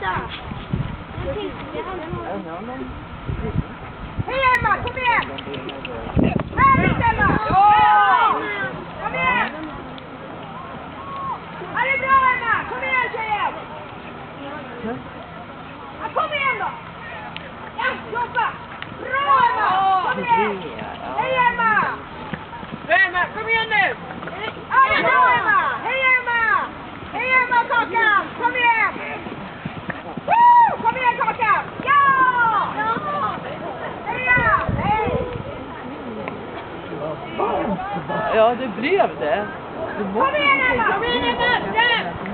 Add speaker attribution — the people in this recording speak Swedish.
Speaker 1: Vänta!
Speaker 2: Hej Emma, kom igen! Härligt Emma! Ja! Kom igen! Ja, det är bra Emma! Kom igen tjejer! Ja, kom igen då! Ja, jobba! Bra Emma! Kom igen! Hej Emma!
Speaker 3: Emma, kom igen nu!
Speaker 2: Ja, det är bra Emma! Hej Emma! Hej Emma Kakan! Kom igen! Woo! Kom igen Kakan! Ja!
Speaker 3: Ja, det blev det.
Speaker 2: Kom igen Emma!
Speaker 3: Kom igen Emma!